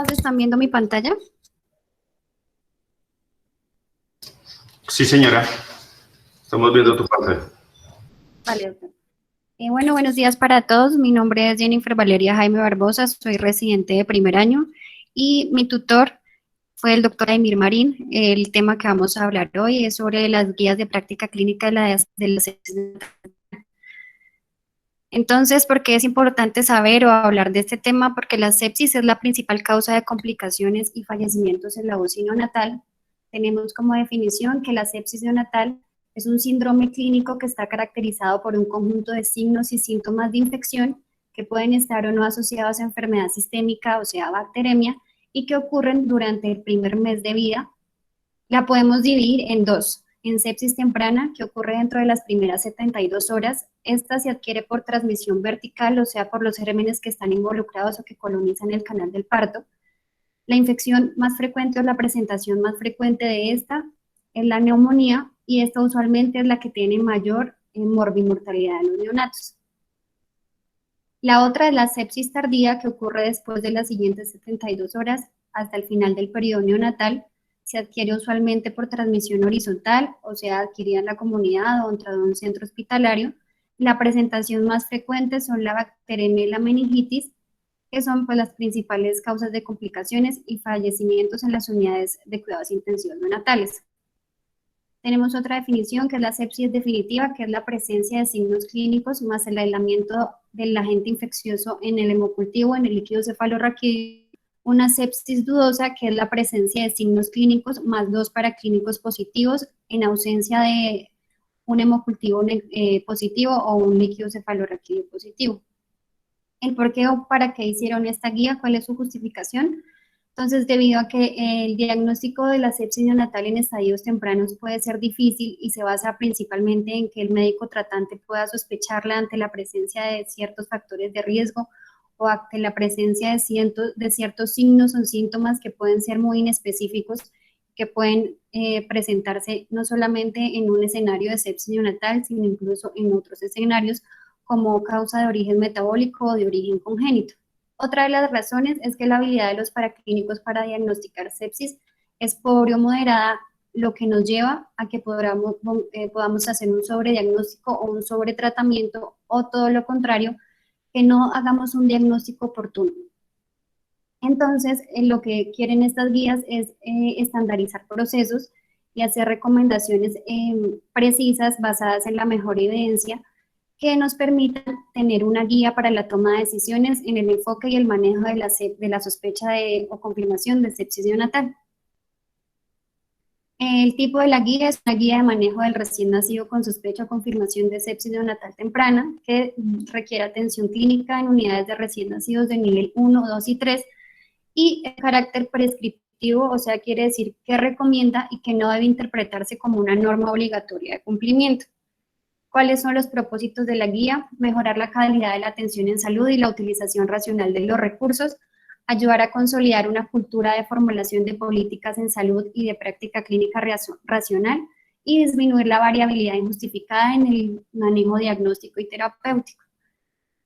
¿Todos están viendo mi pantalla? Sí, señora. Estamos viendo tu pantalla. Vale, doctor. Bueno, buenos días para todos. Mi nombre es Jennifer Valeria Jaime Barbosa, soy residente de primer año y mi tutor fue el doctor Aymir Marín. El tema que vamos a hablar hoy es sobre las guías de práctica clínica de la sepsis. Entonces, ¿por qué es importante saber o hablar de este tema? Porque la sepsis es la principal causa de complicaciones y fallecimientos en la UCI neonatal. Tenemos como definición que la sepsis neonatal es un síndrome clínico que está caracterizado por un conjunto de signos y síntomas de infección que pueden estar o no asociados a enfermedad sistémica, o sea, bacteremia, y que ocurren durante el primer mes de vida. La podemos dividir en dos. En sepsis temprana, que ocurre dentro de las primeras 72 horas, esta se adquiere por transmisión vertical, o sea, por los gérmenes que están involucrados o que colonizan el canal del parto. La infección más frecuente o la presentación más frecuente de esta es la neumonía, y esta usualmente es la que tiene mayor morbimortalidad en los neonatos. La otra es la sepsis tardía, que ocurre después de las siguientes 72 horas hasta el final del periodo neonatal. Se adquiere usualmente por transmisión horizontal, o sea, adquirida en la comunidad o dentro de un centro hospitalario. La presentación más frecuente son la bacteremia y la meningitis, que son pues las principales causas de complicaciones y fallecimientos en las unidades de cuidados intensivos neonatales. Tenemos otra definición, que es la sepsis definitiva, que es la presencia de signos clínicos más el aislamiento del agente infeccioso en el hemocultivo, en el líquido cefalorraquídeo. Una sepsis dudosa, que es la presencia de signos clínicos más 2 paraclínicos positivos en ausencia de un hemocultivo positivo o un líquido cefalorraquídeo positivo. El por qué o para qué hicieron esta guía, cuál es su justificación. Entonces, debido a que el diagnóstico de la sepsis neonatal en estadios tempranos puede ser difícil y se basa principalmente en que el médico tratante pueda sospecharla ante la presencia de ciertos factores de riesgo o ante la presencia de ciertos signos o síntomas que pueden ser muy inespecíficos, que pueden presentarse no solamente en un escenario de sepsis neonatal, sino incluso en otros escenarios como causa de origen metabólico o de origen congénito. Otra de las razones es que la habilidad de los paraclínicos para diagnosticar sepsis es pobre o moderada, lo que nos lleva a que podamos hacer un sobrediagnóstico o un sobretratamiento, o todo lo contrario, que no hagamos un diagnóstico oportuno. Entonces, lo que quieren estas guías es estandarizar procesos y hacer recomendaciones precisas basadas en la mejor evidencia, que nos permitan tener una guía para la toma de decisiones en el enfoque y el manejo de la sospecha o confirmación de sepsis neonatal. El tipo de la guía es una guía de manejo del recién nacido con sospecha o confirmación de sepsis neonatal temprana, que requiere atención clínica en unidades de recién nacidos de nivel 1, 2 y 3, y el carácter prescriptivo, o sea, quiere decir que recomienda y que no debe interpretarse como una norma obligatoria de cumplimiento. ¿Cuáles son los propósitos de la guía? Mejorar la calidad de la atención en salud y la utilización racional de los recursos, ayudar a consolidar una cultura de formulación de políticas en salud y de práctica clínica racional, y disminuir la variabilidad injustificada en el manejo diagnóstico y terapéutico.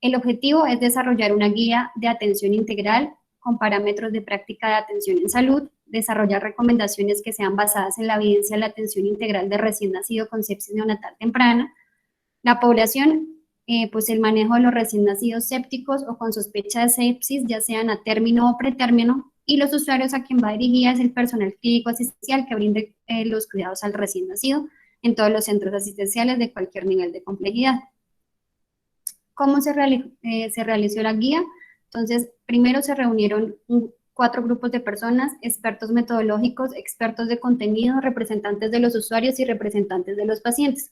El objetivo es desarrollar una guía de atención integral con parámetros de práctica de atención en salud, desarrollar recomendaciones que sean basadas en la evidencia de la atención integral de recién nacido con sepsis neonatal temprana, la población, pues el manejo de los recién nacidos sépticos o con sospecha de sepsis, ya sean a término o pretérmino, y los usuarios a quien va dirigida es el personal clínico asistencial que brinde los cuidados al recién nacido en todos los centros asistenciales de cualquier nivel de complejidad. ¿Cómo se realizó la guía? Entonces, primero se reunieron 4 grupos de personas: expertos metodológicos, expertos de contenido, representantes de los usuarios y representantes de los pacientes.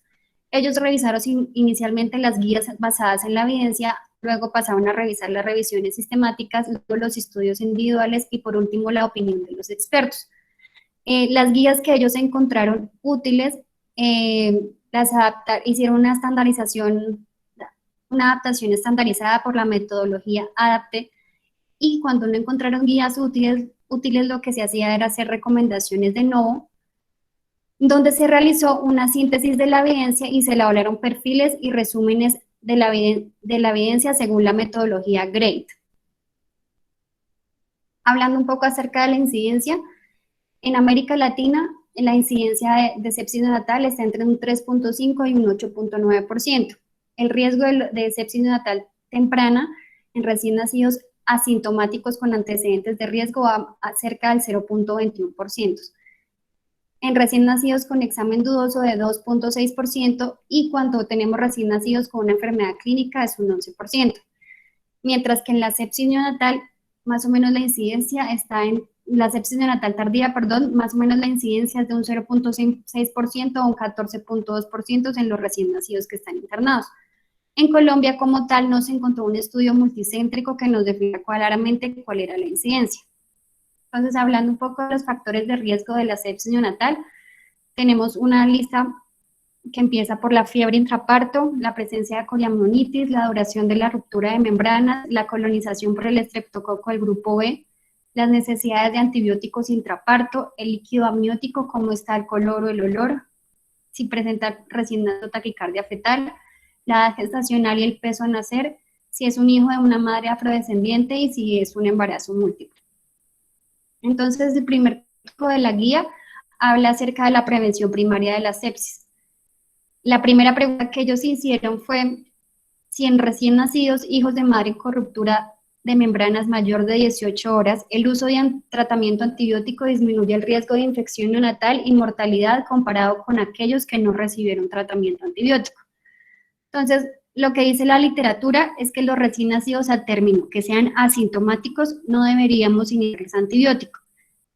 Ellos revisaron inicialmente las guías basadas en la evidencia, luego pasaron a revisar las revisiones sistemáticas, luego los estudios individuales y por último la opinión de los expertos. Las guías que ellos encontraron útiles, hicieron una adaptación estandarizada por la metodología ADAPTE, y cuando no encontraron guías útiles, lo que se hacía era hacer recomendaciones de nuevo, donde se realizó una síntesis de la evidencia y se elaboraron perfiles y resúmenes de la evidencia según la metodología GRADE. Hablando un poco acerca de la incidencia, en América Latina la incidencia de sepsis neonatal está entre un 3.5 y un 8.9%. El riesgo de sepsis neonatal temprana en recién nacidos asintomáticos con antecedentes de riesgo va a cerca del 0.21%. En recién nacidos con examen dudoso de 2.6% y cuando tenemos recién nacidos con una enfermedad clínica es un 11%. Mientras que en la sepsis neonatal, más o menos la incidencia está en la sepsis neonatal tardía, más o menos la incidencia es de un 0.6% o un 14.2% en los recién nacidos que están internados. En Colombia, como tal, no se encontró un estudio multicéntrico que nos defina claramente cuál era la incidencia. Entonces, hablando un poco de los factores de riesgo de la sepsis neonatal, tenemos una lista que empieza por la fiebre intraparto, la presencia de coriamnionitis, la duración de la ruptura de membranas, la colonización por el estreptococo del grupo B, las necesidades de antibióticos intraparto, el líquido amniótico, cómo está el color o el olor, si presenta recién nacido taquicardia fetal, la edad gestacional y el peso a nacer, si es un hijo de una madre afrodescendiente y si es un embarazo múltiple. Entonces, el primer tópico de la guía habla acerca de la prevención primaria de la sepsis. La primera pregunta que ellos hicieron fue si en recién nacidos hijos de madre con ruptura de membranas mayor de 18 horas, el uso de tratamiento antibiótico disminuye el riesgo de infección neonatal y mortalidad comparado con aquellos que no recibieron tratamiento antibiótico. Entonces, lo que dice la literatura es que los recién nacidos a término que sean asintomáticos no deberíamos iniciarles antibiótico.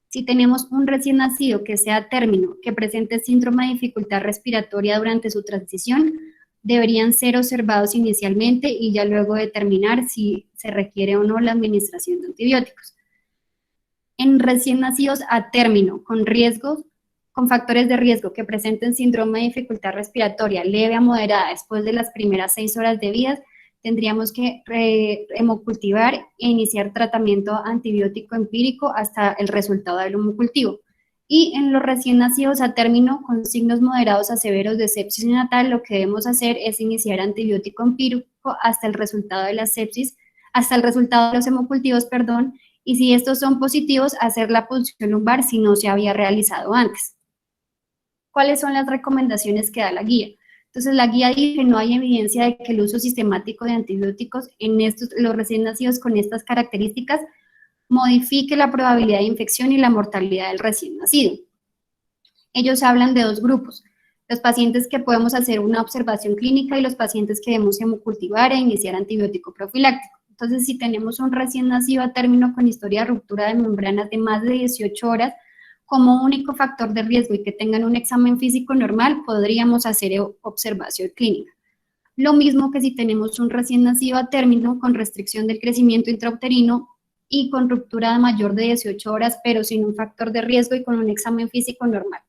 Si tenemos un recién nacido que sea a término, que presente síndrome de dificultad respiratoria durante su transición, deberían ser observados inicialmente y ya luego determinar si se requiere o no la administración de antibióticos. En recién nacidos a término, con factores de riesgo que presenten síndrome de dificultad respiratoria leve a moderada después de las primeras 6 horas de vida, tendríamos que hemocultivar e iniciar tratamiento antibiótico empírico hasta el resultado del hemocultivo. Y en los recién nacidos a término con signos moderados a severos de sepsis neonatal, lo que debemos hacer es iniciar antibiótico empírico hasta el resultado de la sepsis, hasta el resultado de los hemocultivos, y si estos son positivos, hacer la punción lumbar si no se había realizado antes. ¿Cuáles son las recomendaciones que da la guía? Entonces, la guía dice que no hay evidencia de que el uso sistemático de antibióticos en los recién nacidos con estas características modifique la probabilidad de infección y la mortalidad del recién nacido. Ellos hablan de dos grupos, los pacientes que podemos hacer una observación clínica y los pacientes que debemos hemocultivar e iniciar antibiótico profiláctico. Entonces, si tenemos un recién nacido a término con historia de ruptura de membranas de más de 18 horas, como único factor de riesgo y que tengan un examen físico normal, podríamos hacer observación clínica. Lo mismo que si tenemos un recién nacido a término con restricción del crecimiento intrauterino y con ruptura de mayor de 18 horas, pero sin un factor de riesgo y con un examen físico normal.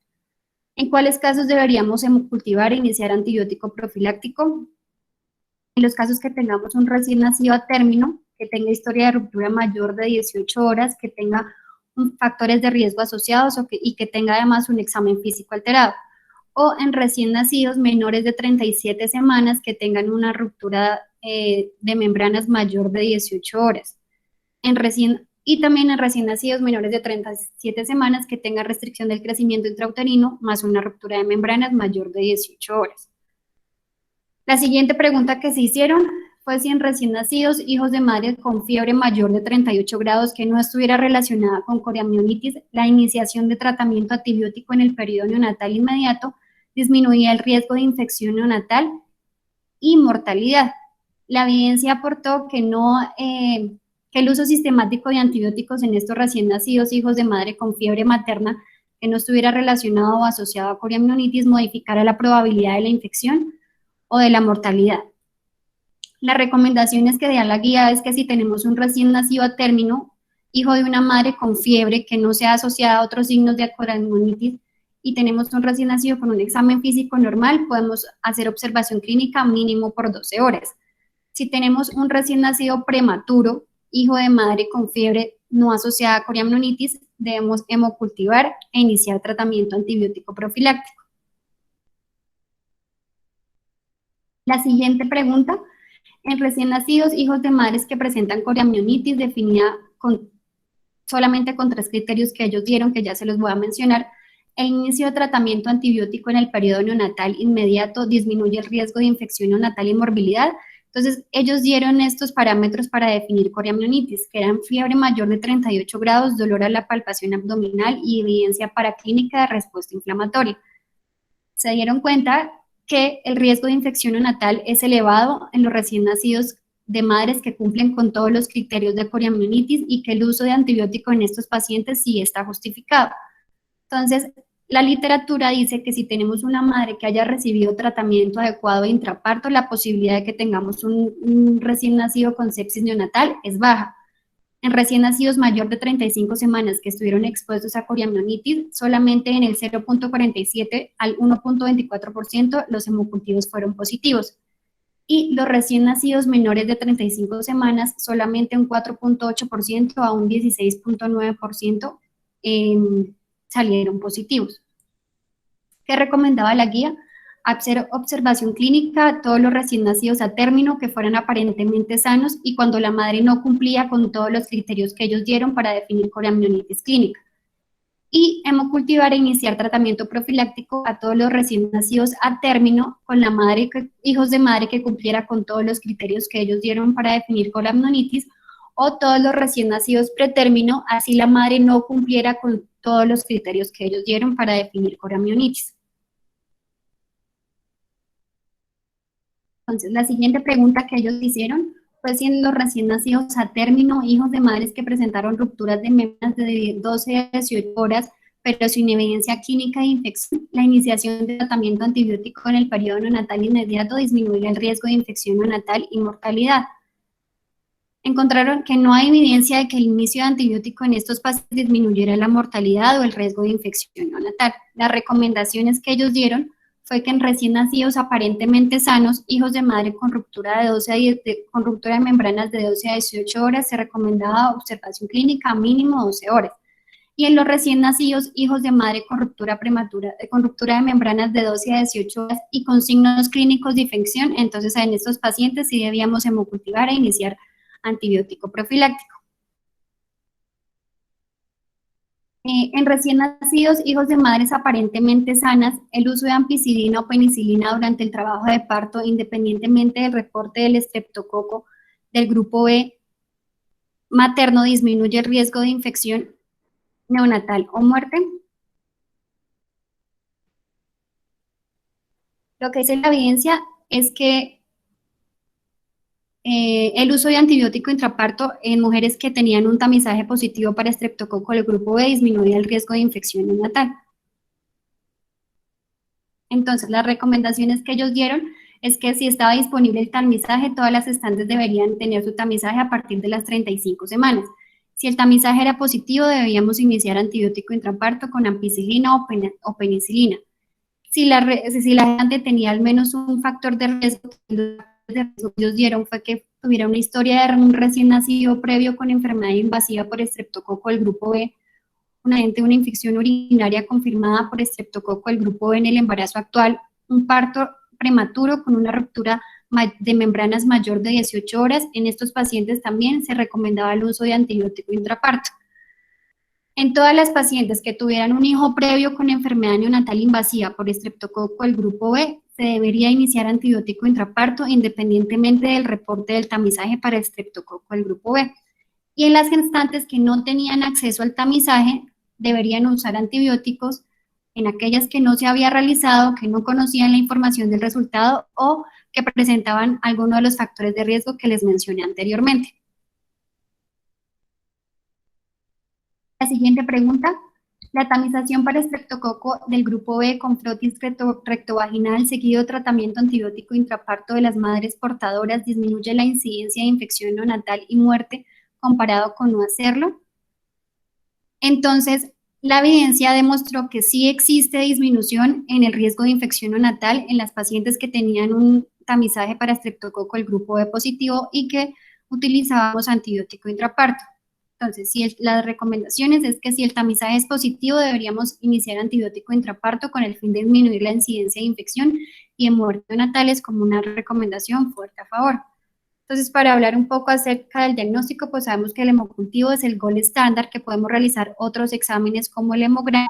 ¿En cuáles casos deberíamos hemocultivar e iniciar antibiótico profiláctico? En los casos que tengamos un recién nacido a término, que tenga historia de ruptura mayor de 18 horas, que tenga factores de riesgo asociados y que tenga además un examen físico alterado. O en recién nacidos menores de 37 semanas que tengan una ruptura de membranas mayor de 18 horas. Y también en recién nacidos menores de 37 semanas que tengan restricción del crecimiento intrauterino más una ruptura de membranas mayor de 18 horas. La siguiente pregunta que se hicieron fue si en recién nacidos, hijos de madres con fiebre mayor de 38 grados que no estuviera relacionada con coriamnionitis, la iniciación de tratamiento antibiótico en el periodo neonatal inmediato disminuía el riesgo de infección neonatal y mortalidad. La evidencia aportó que el uso sistemático de antibióticos en estos recién nacidos, hijos de madre con fiebre materna que no estuviera relacionado o asociado a coriamnionitis modificara la probabilidad de la infección o de la mortalidad. Las recomendaciones que da la guía es que si tenemos un recién nacido a término, hijo de una madre con fiebre que no sea asociada a otros signos de coriamnionitis y tenemos un recién nacido con un examen físico normal, podemos hacer observación clínica mínimo por 12 horas. Si tenemos un recién nacido prematuro, hijo de madre con fiebre no asociada a coriamnionitis, debemos hemocultivar e iniciar tratamiento antibiótico profiláctico. La siguiente pregunta: en recién nacidos, hijos de madres que presentan coriamnionitis definida con solamente con 3 criterios que ellos dieron, que ya se los voy a mencionar. El inicio de tratamiento antibiótico en el periodo neonatal inmediato disminuye el riesgo de infección neonatal y morbilidad. Entonces, ellos dieron estos parámetros para definir coriamnionitis, que eran fiebre mayor de 38 grados, dolor a la palpación abdominal y evidencia paraclínica de respuesta inflamatoria. Se dieron cuenta que el riesgo de infección neonatal es elevado en los recién nacidos de madres que cumplen con todos los criterios de coriamnionitis y que el uso de antibiótico en estos pacientes sí está justificado. Entonces, la literatura dice que si tenemos una madre que haya recibido tratamiento adecuado de intraparto, la posibilidad de que tengamos un recién nacido con sepsis neonatal es baja. En recién nacidos mayor de 35 semanas que estuvieron expuestos a coriamnionitis, solamente en el 0.47 al 1.24% los hemocultivos fueron positivos. Y los recién nacidos menores de 35 semanas, solamente un 4.8% a un 16.9% salieron positivos. ¿Qué recomendaba la guía? Hacer observación clínica a todos los recién nacidos a término que fueran aparentemente sanos y cuando la madre no cumplía con todos los criterios que ellos dieron para definir coriamnionitis clínica. Y hemocultivar e iniciar tratamiento profiláctico a todos los recién nacidos a término con la madre, hijos de madre que cumpliera con todos los criterios que ellos dieron para definir coriamnionitis, o todos los recién nacidos pretérmino, así la madre no cumpliera con todos los criterios que ellos dieron para definir coriamnionitis. Entonces, la siguiente pregunta que ellos hicieron fue si en los recién nacidos a término, hijos de madres que presentaron rupturas de membranas de 12 a 18 horas, pero sin evidencia clínica de infección, la iniciación de tratamiento antibiótico en el periodo neonatal inmediato disminuye el riesgo de infección neonatal y mortalidad. Encontraron que no hay evidencia de que el inicio de antibiótico en estos pacientes disminuyera la mortalidad o el riesgo de infección neonatal. Las recomendaciones que ellos dieron fue que en recién nacidos aparentemente sanos, hijos de madre con ruptura con ruptura de membranas de 12 a 18 horas, se recomendaba observación clínica mínimo 12 horas. Y en los recién nacidos, hijos de madre con ruptura de membranas de 12 a 18 horas y con signos clínicos de infección, entonces en estos pacientes sí debíamos hemocultivar e iniciar antibiótico profiláctico. En recién nacidos, hijos de madres aparentemente sanas, el uso de ampicilina o penicilina durante el trabajo de parto, independientemente del reporte del estreptococo del grupo B materno, disminuye el riesgo de infección neonatal o muerte. Lo que dice la evidencia es que el uso de antibiótico intraparto en mujeres que tenían un tamizaje positivo para estreptococo del grupo B disminuía el riesgo de infección neonatal. Entonces, las recomendaciones que ellos dieron es que si estaba disponible el tamizaje, todas las gestantes deberían tener su tamizaje a partir de las 35 semanas. Si el tamizaje era positivo, debíamos iniciar antibiótico intraparto con ampicilina o penicilina. Si la gestante tenía al menos un factor de riesgo, que ellos dieron fue que tuviera una historia de un recién nacido previo con enfermedad invasiva por estreptococo del grupo B, una infección urinaria confirmada por estreptococo del grupo B en el embarazo actual, un parto prematuro con una ruptura de membranas mayor de 18 horas. En estos pacientes también se recomendaba el uso de antibiótico intraparto. En todas las pacientes que tuvieran un hijo previo con enfermedad neonatal invasiva por estreptococo del grupo B, se debería iniciar antibiótico intraparto independientemente del reporte del tamizaje para estreptococo del grupo B. Y en las gestantes que no tenían acceso al tamizaje, deberían usar antibióticos en aquellas que no se había realizado, que no conocían la información del resultado o que presentaban alguno de los factores de riesgo que les mencioné anteriormente. La siguiente pregunta. La tamización para estreptococo del grupo B con frotis rectovaginal seguido de tratamiento antibiótico intraparto de las madres portadoras disminuye la incidencia de infección neonatal y muerte comparado con no hacerlo. Entonces, la evidencia demostró que sí existe disminución en el riesgo de infección neonatal en las pacientes que tenían un tamizaje para estreptococo del grupo B positivo y que utilizábamos antibiótico intraparto. Entonces, las recomendaciones es que si el tamizaje es positivo, deberíamos iniciar antibiótico intraparto con el fin de disminuir la incidencia de infección y de muerte neonatales como una recomendación fuerte a favor. Entonces, para hablar un poco acerca del diagnóstico, pues sabemos que el hemocultivo es el gold estándar, que podemos realizar otros exámenes como el hemograma,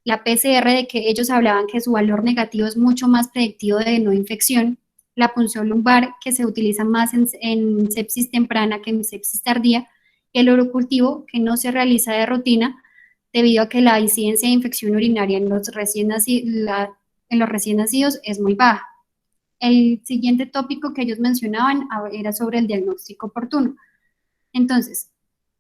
la PCR, de que ellos hablaban que su valor negativo es mucho más predictivo de no infección, la punción lumbar, que se utiliza más en sepsis temprana que en sepsis tardía, y el urocultivo, que no se realiza de rutina, debido a que la incidencia de infección urinaria en los recién nacidos es muy baja. El siguiente tópico que ellos mencionaban era sobre el diagnóstico oportuno. Entonces,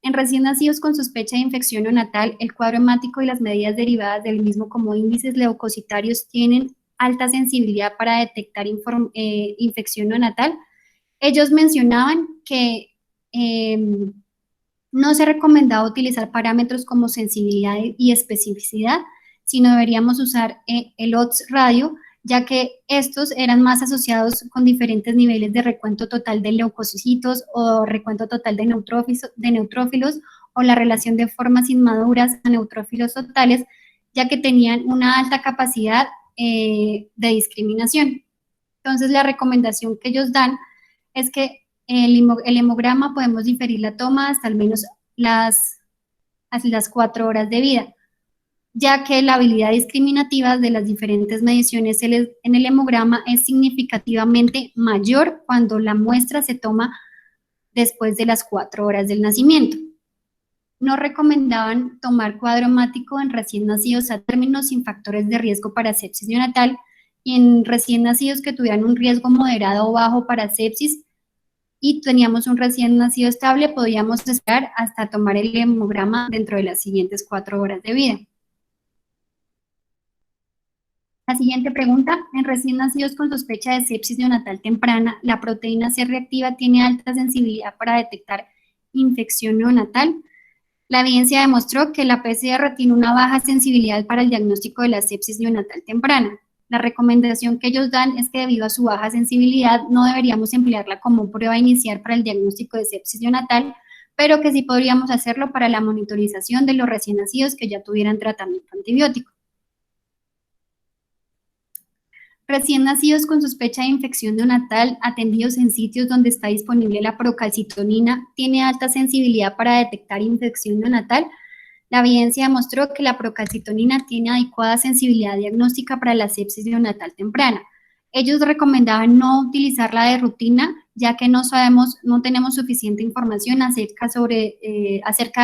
en recién nacidos con sospecha de infección neonatal, el cuadro hemático y las medidas derivadas del mismo como índices leucocitarios tienen alta sensibilidad para detectar infección neonatal. Ellos mencionaban que no se recomendaba utilizar parámetros como sensibilidad y especificidad, sino deberíamos usar el odds radio, ya que estos eran más asociados con diferentes niveles de recuento total de leucocitos o recuento total de neutrófilos o la relación de formas inmaduras a neutrófilos totales, ya que tenían una alta capacidad de discriminación. Entonces, la recomendación que ellos dan es que el hemograma podemos diferir la toma hasta al menos las 4 horas de vida, ya que la habilidad discriminativa de las diferentes mediciones en el hemograma es significativamente mayor cuando la muestra se toma después de las 4 horas del nacimiento. No recomendaban tomar cuadro hemático en recién nacidos a término sin factores de riesgo para sepsis neonatal, y en recién nacidos que tuvieran un riesgo moderado o bajo para sepsis y teníamos un recién nacido estable, podíamos esperar hasta tomar el hemograma dentro de las siguientes 4 horas de vida. La siguiente pregunta: en recién nacidos con sospecha de sepsis neonatal temprana, ¿la proteína C reactiva tiene alta sensibilidad para detectar infección neonatal? La evidencia demostró que la PCR tiene una baja sensibilidad para el diagnóstico de la sepsis neonatal temprana. La recomendación que ellos dan es que debido a su baja sensibilidad no deberíamos emplearla como prueba inicial para el diagnóstico de sepsis neonatal, pero que sí podríamos hacerlo para la monitorización de los recién nacidos que ya tuvieran tratamiento antibiótico. Recién nacidos con sospecha de infección neonatal atendidos en sitios donde está disponible la procalcitonina tiene alta sensibilidad para detectar infección neonatal. La evidencia demostró que la procalcitonina tiene adecuada sensibilidad diagnóstica para la sepsis neonatal temprana. Ellos recomendaban no utilizarla de rutina, ya que no tenemos suficiente información acerca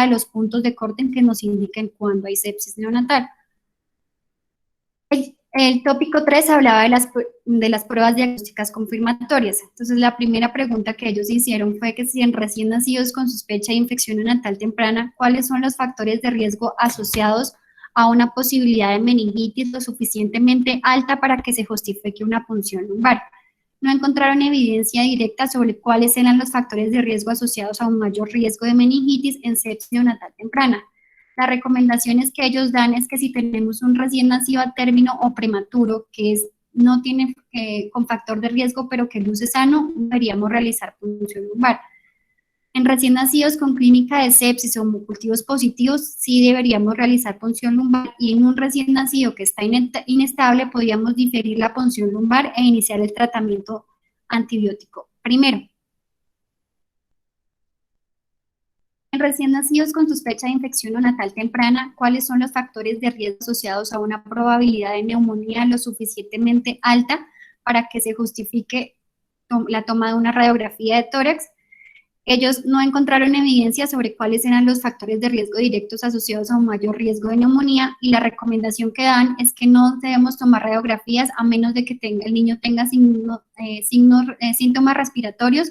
de los puntos de corte que nos indiquen cuándo hay sepsis neonatal. El tópico 3 hablaba de las pruebas diagnósticas confirmatorias. Entonces, la primera pregunta que ellos hicieron fue que si en recién nacidos con sospecha de infección neonatal temprana, ¿cuáles son los factores de riesgo asociados a una posibilidad de meningitis lo suficientemente alta para que se justifique una punción lumbar? No encontraron evidencia directa sobre cuáles eran los factores de riesgo asociados a un mayor riesgo de meningitis en sepsis neonatal temprana. Las recomendaciones que ellos dan es que si tenemos un recién nacido a término o prematuro, no tiene con factor de riesgo, pero que luce sano, deberíamos realizar punción lumbar. En recién nacidos con clínica de sepsis o hemocultivos positivos, sí deberíamos realizar punción lumbar, y en un recién nacido que está inestable, podríamos diferir la punción lumbar e iniciar el tratamiento antibiótico primero. En recién nacidos con sospecha de infección neonatal temprana, ¿cuáles son los factores de riesgo asociados a una probabilidad de neumonía lo suficientemente alta para que se justifique la toma de una radiografía de tórax? Ellos no encontraron evidencia sobre cuáles eran los factores de riesgo directos asociados a un mayor riesgo de neumonía, y la recomendación que dan es que no debemos tomar radiografías a menos de que el niño tenga síntomas respiratorios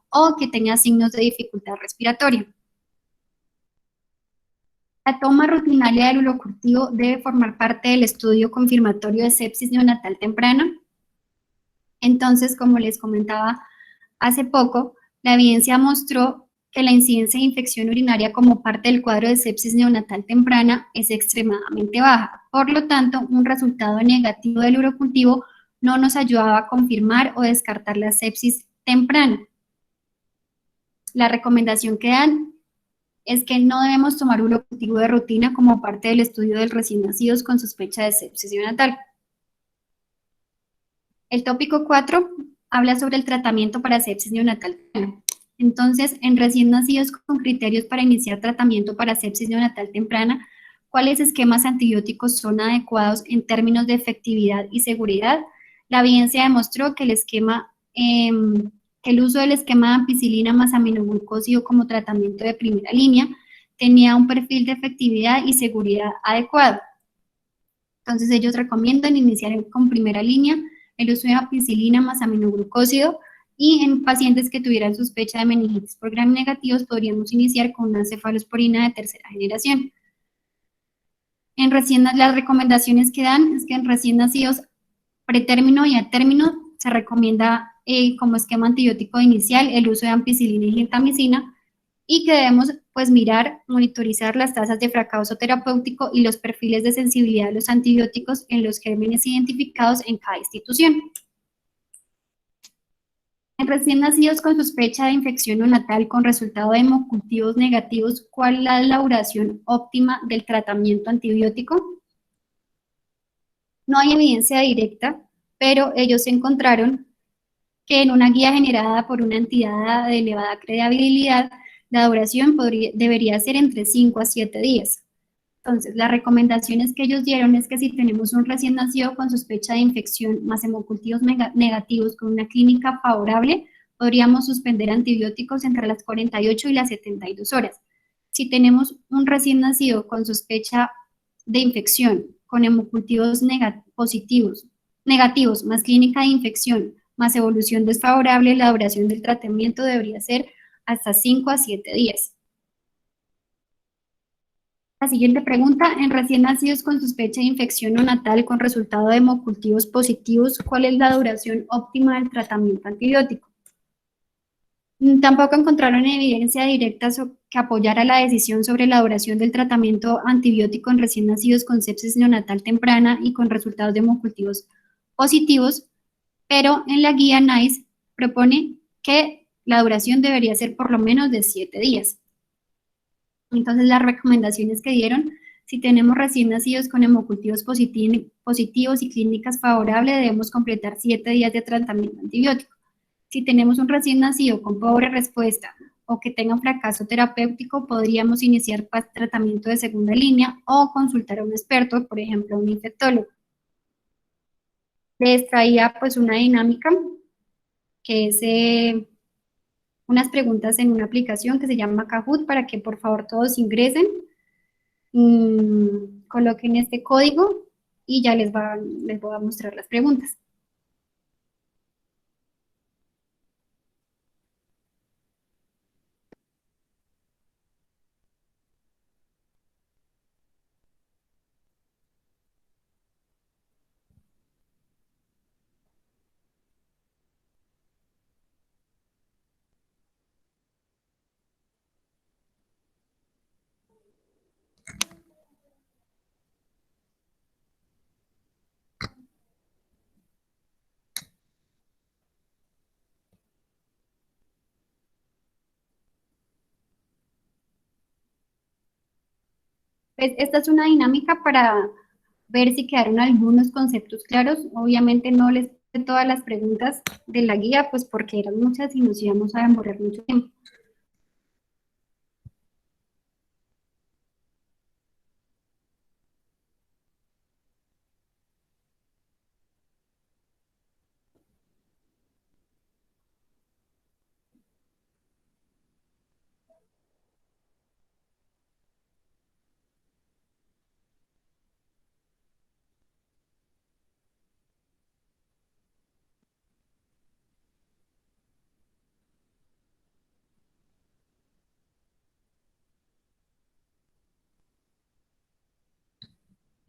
o que tenga signos de dificultad respiratoria. La toma rutinaria del urocultivo debe formar parte del estudio confirmatorio de sepsis neonatal temprana. Entonces, como les comentaba hace poco, la evidencia mostró que la incidencia de infección urinaria como parte del cuadro de sepsis neonatal temprana es extremadamente baja. Por lo tanto, un resultado negativo del urocultivo no nos ayudaba a confirmar o descartar la sepsis temprana. La recomendación que dan es que no debemos tomar urocultivo de rutina como parte del estudio de recién nacidos con sospecha de sepsis neonatal. El tópico 4 habla sobre el tratamiento para sepsis neonatal. Entonces, en recién nacidos con criterios para iniciar tratamiento para sepsis neonatal temprana, ¿cuáles esquemas antibióticos son adecuados en términos de efectividad y seguridad? La evidencia demostró que el uso del esquema de ampicilina más aminoglucósido como tratamiento de primera línea tenía un perfil de efectividad y seguridad adecuado. Entonces, ellos recomiendan iniciar con primera línea el uso de ampicilina más aminoglucósido, y en pacientes que tuvieran sospecha de meningitis por gram negativos podríamos iniciar con una cefalosporina de tercera generación. Las recomendaciones que dan es que en recién nacidos pretérmino y a término se recomienda como esquema antibiótico inicial el uso de ampicilina y gentamicina, y que debemos pues monitorizar las tasas de fracaso terapéutico y los perfiles de sensibilidad a los antibióticos en los gérmenes identificados en cada institución. En recién nacidos con sospecha de infección neonatal con resultado de hemocultivos negativos, ¿cuál es la duración óptima del tratamiento antibiótico? No hay evidencia directa, pero ellos encontraron que en una guía generada por una entidad de elevada credibilidad, la duración debería ser entre 5 a 7 días. Entonces, las recomendaciones que ellos dieron es que si tenemos un recién nacido con sospecha de infección más hemocultivos negativos con una clínica favorable, podríamos suspender antibióticos entre las 48 y las 72 horas. Si tenemos un recién nacido con sospecha de infección, con hemocultivos negativos, más clínica de infección, más evolución desfavorable, la duración del tratamiento debería ser hasta 5 a 7 días. La siguiente pregunta, en recién nacidos con sospecha de infección neonatal con resultado de hemocultivos positivos, ¿cuál es la duración óptima del tratamiento antibiótico? Tampoco encontraron evidencia directa que apoyara la decisión sobre la duración del tratamiento antibiótico en recién nacidos con sepsis neonatal temprana y con resultados de hemocultivos positivos, pero en la guía NICE propone que la duración debería ser por lo menos de 7 días. Entonces, las recomendaciones que dieron, si tenemos recién nacidos con hemocultivos positivos y clínicas favorables, debemos completar 7 días de tratamiento antibiótico. Si tenemos un recién nacido con pobre respuesta o que tenga un fracaso terapéutico, podríamos iniciar tratamiento de segunda línea o consultar a un experto, por ejemplo, a un infectólogo. Les traía pues una dinámica que es unas preguntas en una aplicación que se llama Kahoot, para que por favor todos ingresen, coloquen este código y ya les voy a mostrar las preguntas. Pues esta es una dinámica para ver si quedaron algunos conceptos claros. Obviamente no les hice todas las preguntas de la guía, pues porque eran muchas y nos íbamos a demorar mucho tiempo.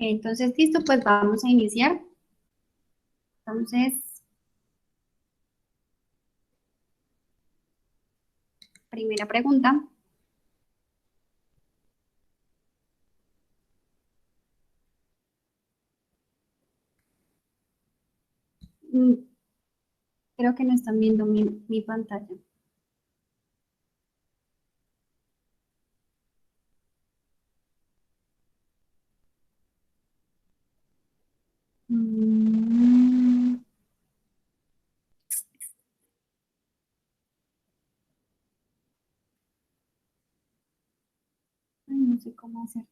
Entonces, listo, pues vamos a iniciar. Entonces, primera pregunta. Mm, Creo que no están viendo mi pantalla. Mm, sé cómo hacer.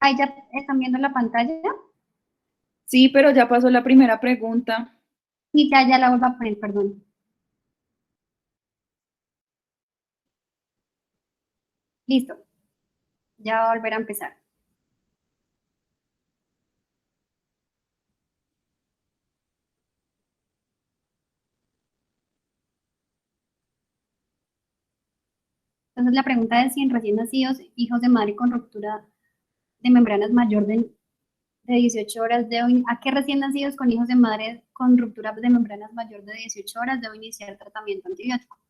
Ahí ya están viendo la pantalla. Sí, pero ya pasó la primera pregunta. Y ya la vuelvo a poner, perdón. Listo. Ya va a volver a empezar. Entonces la pregunta es si en recién nacidos, hijos de madre con ruptura de membranas mayor de 18 horas ¿a qué recién nacidos con hijos de madre con ruptura de membranas mayor de 18 horas debo iniciar tratamiento antibiótico?